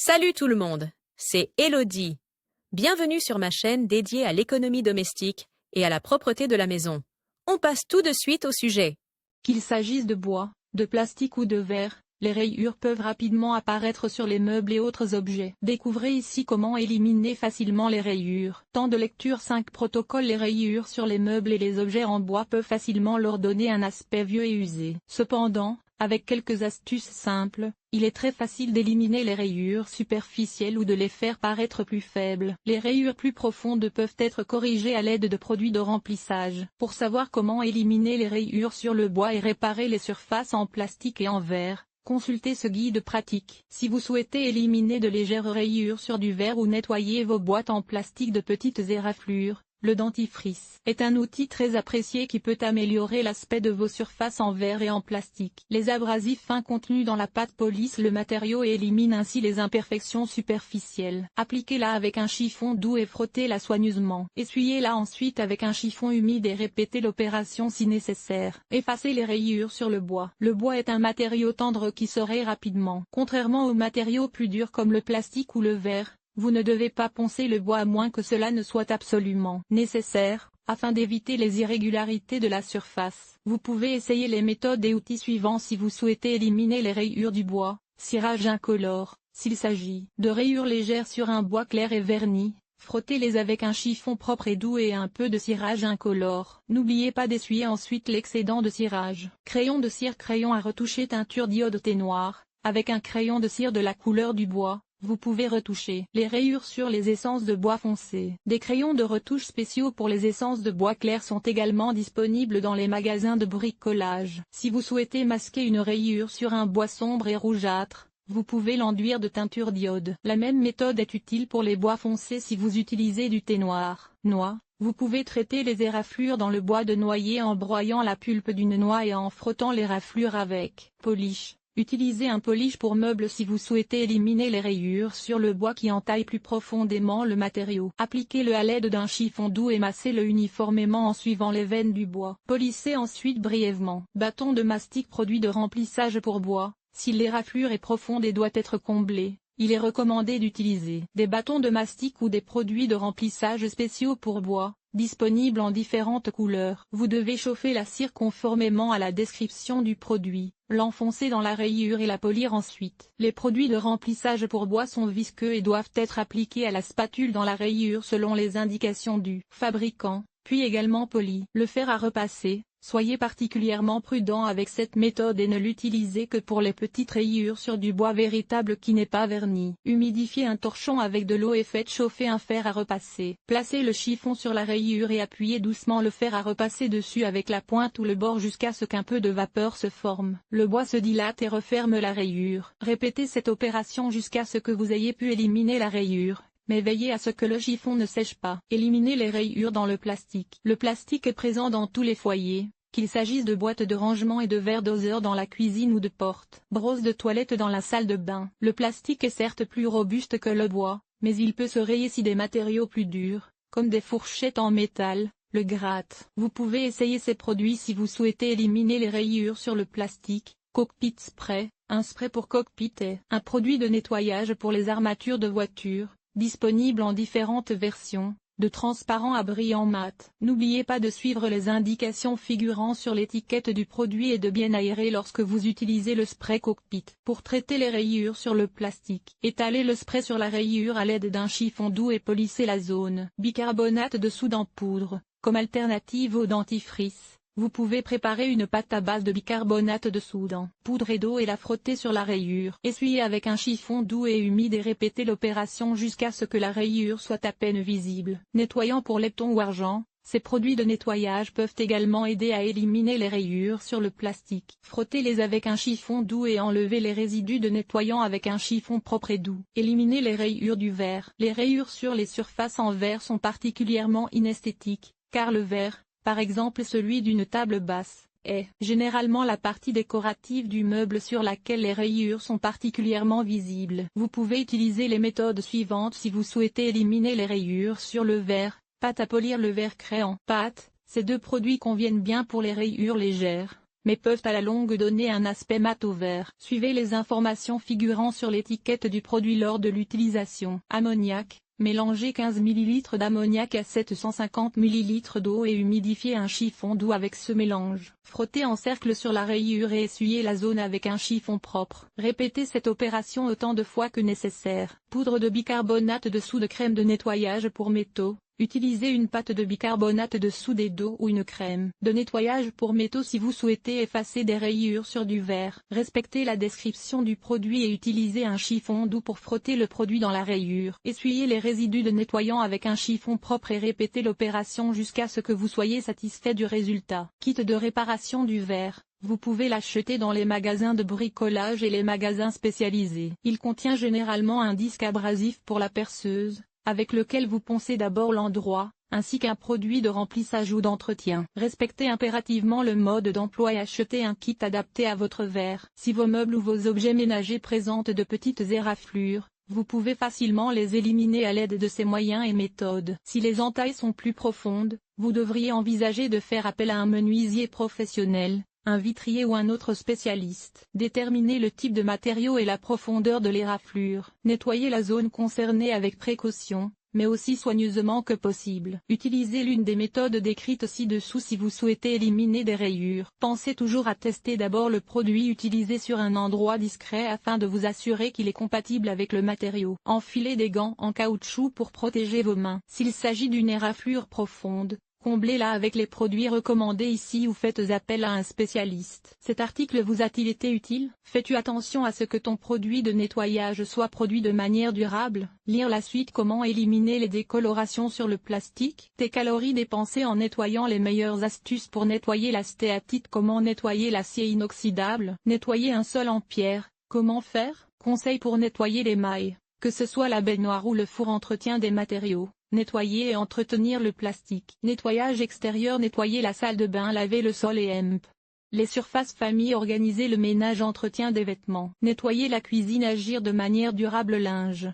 Salut tout le monde, c'est Elodie. Bienvenue sur ma chaîne dédiée à l'économie domestique et à la propreté de la maison. On passe tout de suite au sujet. Qu'il s'agisse de bois, de plastique ou de verre, les rayures peuvent rapidement apparaître sur les meubles et autres objets. Découvrez ici comment éliminer facilement les rayures. Temps de lecture 5 protocoles. Les rayures sur les meubles et les objets en bois peuvent facilement leur donner un aspect vieux et usé. Cependant, avec quelques astuces simples, il est très facile d'éliminer les rayures superficielles ou de les faire paraître plus faibles. Les rayures plus profondes peuvent être corrigées à l'aide de produits de remplissage. Pour savoir comment éliminer les rayures sur le bois et réparer les surfaces en plastique et en verre, consultez ce guide pratique. Si vous souhaitez éliminer de légères rayures sur du verre ou nettoyer vos boîtes en plastique de petites éraflures, le dentifrice est un outil très apprécié qui peut améliorer l'aspect de vos surfaces en verre et en plastique. Les abrasifs fins contenus dans la pâte polissent le matériau et éliminent ainsi les imperfections superficielles. Appliquez-la avec un chiffon doux et frottez-la soigneusement. Essuyez-la ensuite avec un chiffon humide et répétez l'opération si nécessaire. Effacez les rayures sur le bois. Le bois est un matériau tendre qui se raye rapidement. Contrairement aux matériaux plus durs comme le plastique ou le verre, vous ne devez pas poncer le bois à moins que cela ne soit absolument nécessaire, afin d'éviter les irrégularités de la surface. Vous pouvez essayer les méthodes et outils suivants si vous souhaitez éliminer les rayures du bois. Cirage incolore. S'il s'agit de rayures légères sur un bois clair et verni, frottez-les avec un chiffon propre et doux et un peu de cirage incolore. N'oubliez pas d'essuyer ensuite l'excédent de cirage. Crayon de cire. Crayon à retoucher. Teinture d'iode thé noir. Avec un crayon de cire de la couleur du bois, vous pouvez retoucher les rayures sur les essences de bois foncé. Des crayons de retouche spéciaux pour les essences de bois clair sont également disponibles dans les magasins de bricolage. Si vous souhaitez masquer une rayure sur un bois sombre et rougeâtre, vous pouvez l'enduire de teinture d'iode. La même méthode est utile pour les bois foncés si vous utilisez du thé noir. Noix. Vous pouvez traiter les éraflures dans le bois de noyer en broyant la pulpe d'une noix et en frottant les raflures avec polish. Utilisez un polish pour meubles si vous souhaitez éliminer les rayures sur le bois qui entaille plus profondément le matériau. Appliquez-le à l'aide d'un chiffon doux et massez-le uniformément en suivant les veines du bois. Polissez ensuite brièvement. Bâton de mastic. Produit de remplissage pour bois. Si l'éraflure est profonde et doit être comblée, il est recommandé d'utiliser des bâtons de mastic ou des produits de remplissage spéciaux pour bois, disponibles en différentes couleurs. Vous devez chauffer la cire conformément à la description du produit, l'enfoncer dans la rayure et la polir ensuite. Les produits de remplissage pour bois sont visqueux et doivent être appliqués à la spatule dans la rayure selon les indications du fabricant, puis également polis. Le fer à repasser. Soyez particulièrement prudent avec cette méthode et ne l'utilisez que pour les petites rayures sur du bois véritable qui n'est pas verni. Humidifiez un torchon avec de l'eau et faites chauffer un fer à repasser. Placez le chiffon sur la rayure et appuyez doucement le fer à repasser dessus avec la pointe ou le bord jusqu'à ce qu'un peu de vapeur se forme. Le bois se dilate et referme la rayure. Répétez cette opération jusqu'à ce que vous ayez pu éliminer la rayure, mais veillez à ce que le chiffon ne sèche pas. Éliminez les rayures dans le plastique. Le plastique est présent dans tous les foyers, qu'il s'agisse de boîtes de rangement et de verres doseurs dans la cuisine ou de portes brosses de toilette dans la salle de bain. Le plastique est certes plus robuste que le bois, mais il peut se rayer si des matériaux plus durs, comme des fourchettes en métal, le grattent. Vous pouvez essayer ces produits si vous souhaitez éliminer les rayures sur le plastique. Cockpit Spray. Un spray pour cockpit est un produit de nettoyage pour les armatures de voitures, disponible en différentes versions, de transparent à brillant mat. N'oubliez pas de suivre les indications figurant sur l'étiquette du produit et de bien aérer lorsque vous utilisez le spray cockpit. Pour traiter les rayures sur le plastique, étalez le spray sur la rayure à l'aide d'un chiffon doux et polissez la zone. Bicarbonate de soude en poudre. Comme alternative au dentifrice, vous pouvez préparer une pâte à base de bicarbonate de soude en poudre et d'eau et la frotter sur la rayure. Essuyez avec un chiffon doux et humide et répétez l'opération jusqu'à ce que la rayure soit à peine visible. Nettoyant pour laiton ou argent. Ces produits de nettoyage peuvent également aider à éliminer les rayures sur le plastique. Frottez-les avec un chiffon doux et enlevez les résidus de nettoyant avec un chiffon propre et doux. Éliminez les rayures du verre. Les rayures sur les surfaces en verre sont particulièrement inesthétiques, car le verre, par exemple celui d'une table basse, est généralement la partie décorative du meuble sur laquelle les rayures sont particulièrement visibles. Vous pouvez utiliser les méthodes suivantes si vous souhaitez éliminer les rayures sur le verre. Pâte à polir. Le verre crayon. Pâte. Ces deux produits conviennent bien pour les rayures légères, mais peuvent à la longue donner un aspect mat au verre. Suivez les informations figurant sur l'étiquette du produit lors de l'utilisation. Ammoniac. Mélangez 15 ml d'ammoniac à 750 ml d'eau et humidifiez un chiffon doux avec ce mélange. Frottez en cercle sur la rayure et essuyez la zone avec un chiffon propre. Répétez cette opération autant de fois que nécessaire. Poudre de bicarbonate de soude, crème de nettoyage pour métaux. Utilisez une pâte de bicarbonate de soude et d'eau ou une crème de nettoyage pour métaux si vous souhaitez effacer des rayures sur du verre. Respectez la description du produit et utilisez un chiffon doux pour frotter le produit dans la rayure. Essuyez les résidus de nettoyant avec un chiffon propre et répétez l'opération jusqu'à ce que vous soyez satisfait du résultat. Kit de réparation du verre. Vous pouvez l'acheter dans les magasins de bricolage et les magasins spécialisés. Il contient généralement un disque abrasif pour la perceuse, avec lequel vous poncez d'abord l'endroit, ainsi qu'un produit de remplissage ou d'entretien. Respectez impérativement le mode d'emploi et achetez un kit adapté à votre verre. Si vos meubles ou vos objets ménagers présentent de petites éraflures, vous pouvez facilement les éliminer à l'aide de ces moyens et méthodes. Si les entailles sont plus profondes, vous devriez envisager de faire appel à un menuisier professionnel, un vitrier ou un autre spécialiste. Déterminez le type de matériau et la profondeur de l'éraflure. Nettoyez la zone concernée avec précaution, mais aussi soigneusement que possible. Utilisez l'une des méthodes décrites ci-dessous si vous souhaitez éliminer des rayures. Pensez toujours à tester d'abord le produit utilisé sur un endroit discret afin de vous assurer qu'il est compatible avec le matériau. Enfilez des gants en caoutchouc pour protéger vos mains. S'il s'agit d'une éraflure profonde, comblez-la avec les produits recommandés ici ou faites appel à un spécialiste. Cet article vous a-t-il été utile? Fais-tu attention à ce que ton produit de nettoyage soit produit de manière durable? Lire la suite. Comment éliminer les décolorations sur le plastique? Tes calories dépensées en nettoyant. Les meilleures astuces pour nettoyer la stéatite. Comment nettoyer l'acier inoxydable? Nettoyer un sol en pierre. Comment faire? Conseils pour nettoyer les mailles. Que ce soit la baignoire ou le four. Entretien des matériaux. Nettoyer et entretenir le plastique. Nettoyage extérieur. Nettoyer la salle de bain. Laver le sol et les surfaces. Famille. Organiser le ménage. Entretien des vêtements. Nettoyer la cuisine. Agir de manière durable. Linge.